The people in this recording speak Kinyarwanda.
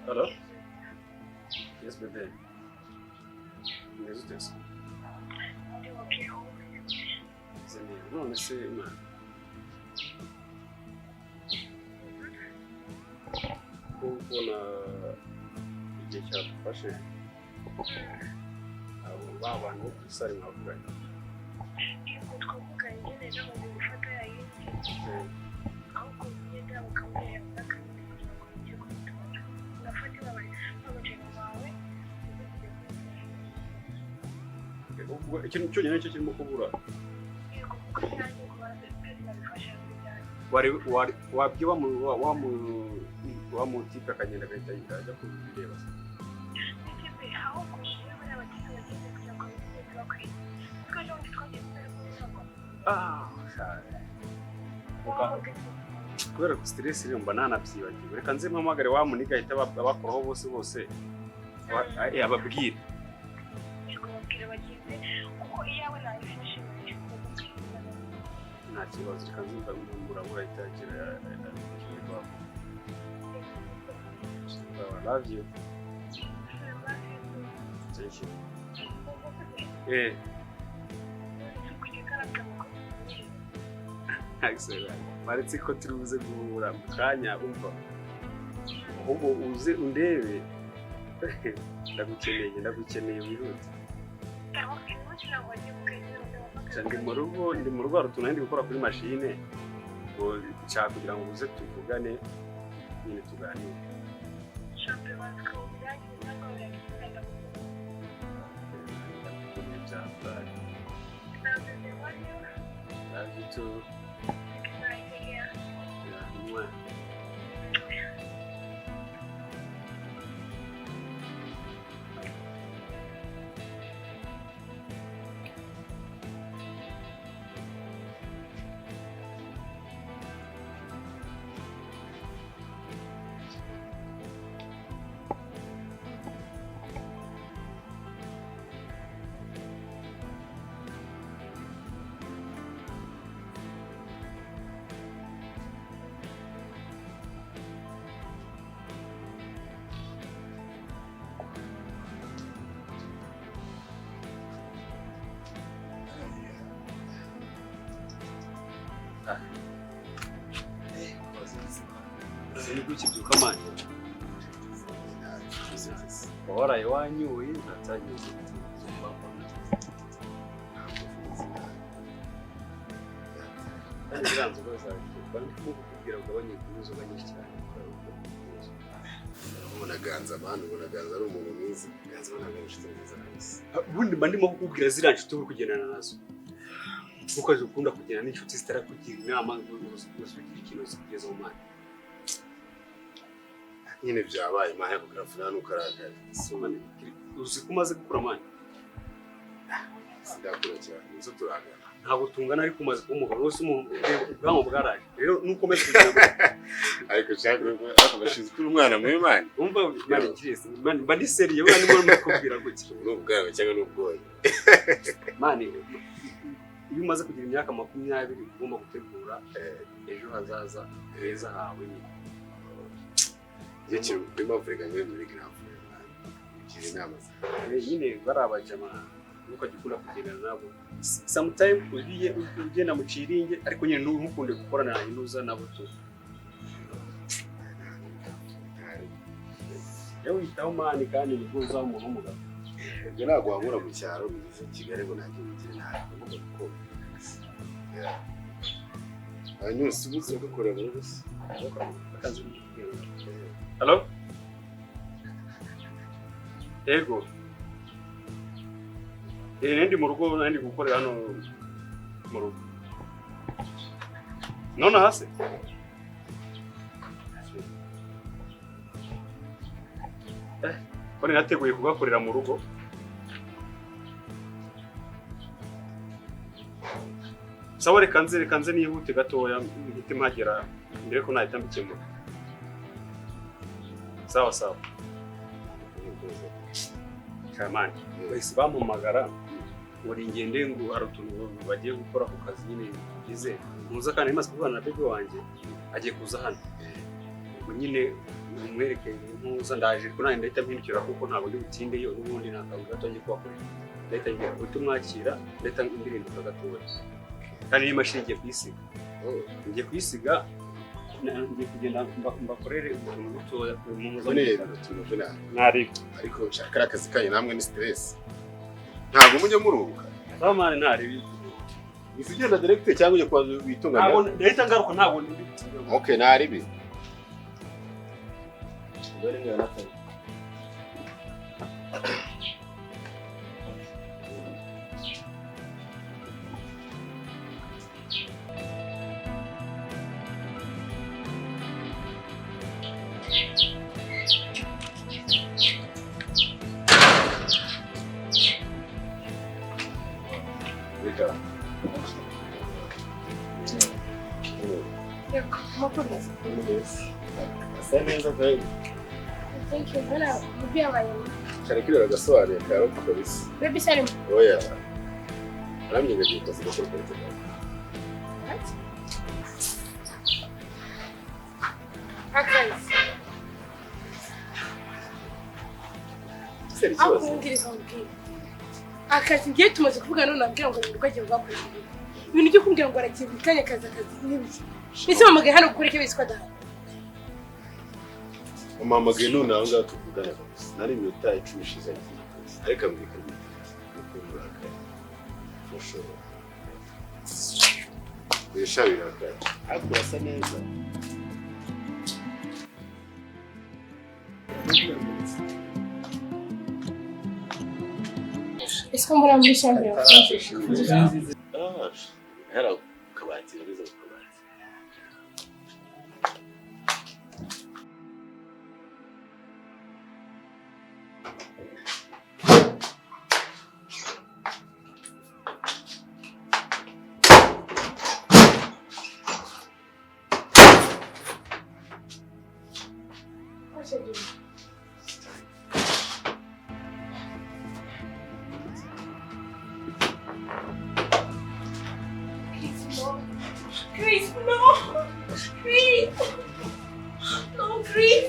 Hello? Yes, baby. Yes, it is. None se Imana. Kubona igihe cyadufashe abo bantu bo kuri sare mwavuganye. Yego twavuganye nyine n'abantu gufata yayindi ahubwo nyine bakamubwira bakamubwira kugira ngo ujye kubitora ugafata n'abajene bawe Ubwo ikintu cyonyine cyo kirimo kubura. yego kuko cyane kubaza bifasha cyane wabye wamutika akagenda agahita ajya kubireba. ndetse ahubwo niba ari abagize bageze kugira ngo bigeze bakwiye kuko ejo bundi twagiye kubera ku isoko kubera ko stress iri mba nanabyibagiwe reka nze mpamagare wamuniga ahita abakoraho bose ababwira yego babwira bagize kuko iyawe nayifashe nta kibazo reka nze mbura ahita agira ikibazo. I love you. Thank you. Excellent. Maretse ko turuze guhura mu kanya umva. Ahubwo uze undebe. Ndagukeneye wihuta. Ndi mu rugo rutuntu ndi gukora kuri machine. Ngo nshaka kugira ngo uze tuvugane nyine tuganire. Love you too. Yeah. Sini kuchibyuka manje. Waraye wanyuye natagize Ngiranze rwose bandi kubwira ugabanye kuzo nyinshi cyane. Unaganza abantu unaganza ari umuntu mwiza ganza unaganza nziza kabisa. Bundi bandimo kukubwira zira nshuti uri kugendana nazo. Kuko ukunda kugenda n'inshuti zitara kugira inama gusugira ikintu kugeza mu mwana. Nyine byabaye mahe kugrafuna nukaragaye. Somane uzi kumaze gukura manje. Sindakura cyane nizo turagana. Ntabwo tungana ariko umaze kumugabo wose ubwango bwaraje. Rero nukomeze kugira ariko cyangwa akabashize kuri umwana muri mani. Umva mani kirese mani bandi seriye we ndimo mukubwira gutya. N'ubwawe cyangwa n'ubwoye. Mani iyo umaze kugira imyaka 20 ugomba gutegura ejo hazaza heza hawe nyine. Yeke bima Afrika muri grafu. Kiri inama. Nyine barabajama nuko gikunda kugendana nabo. Sometimes ugenda mu ciringe ariko nyine ntukunde gukorana na inuza nabo tu. Yewe itaho mani kandi nibuza umuntu w'umugabo. Ibyo ntabwo wabura mu cyaro bigize Kigali ngo ntajye mugire ntabwo kuko. Hanyuma sibuze gukora muri bose. Akazi. Hello? Ego. Ndi mu rugo ndi gukorera hano mu rugo. Nona hase? Kone nateguye kugakorera mu rugo. Sawa reka nze nihute gatoya ngite mpagera ndere ko nahita mbikemura. Sawa. Kamani, wese bampamagara uri ngende ngo harutuntu bagiye gukora ku kazi nyine bize. Muza kandi maze kubana na bebe wanje agiye kuza hano. nyine umwerekeye impuza ndaje ko nanjye ndahita mpindukira kuko ntabwo ndi butinde yo n'ubundi nakavuga gato ngiye kubakorera ndahita ngiye kutumwakira ndahita ndirinduka gatoya kandi n'imashini ngiye kuyisiga ngiye kuyisiga ngiye kugenda mbakorere utuntu dutoya mu muzonera tumuvuna ntari ariko nshaka akazi kanyu namwe ni stress ntabwo mujye muruhuka bamane ntari izigenda direct cyangwa uje kwa bitunganya ntabwo ndahita ngaruka ntabwo ndi okay ntari bi dore ngana natari Thank you. Bana mubia bayo. Charekira gasobanura kayo polisi. Baby Salim. Oya. Aramye gaje kwasika ko polisi. What? Akazi. Seri kibazo. Akungiriza mbwira. Akazi ngiye tumaze kuvuga none nabwira ngo nirwo agiye gukora. Ibintu byo kumbwira ngo aragiye bikanye akazi n'ibiki. Ese mamagaye hano gukoreka biswa da. Umamagaye none aho ngaho tuvugana gusa. Nari iminota 10 ishize ariko ambika n'ukuraka. Fosho. Bishabira kandi. Akurasa neza. Ese mbona muri chambre. Era kabati nziza kabati. What's it doing? Chris, no! Chris! No, Chris!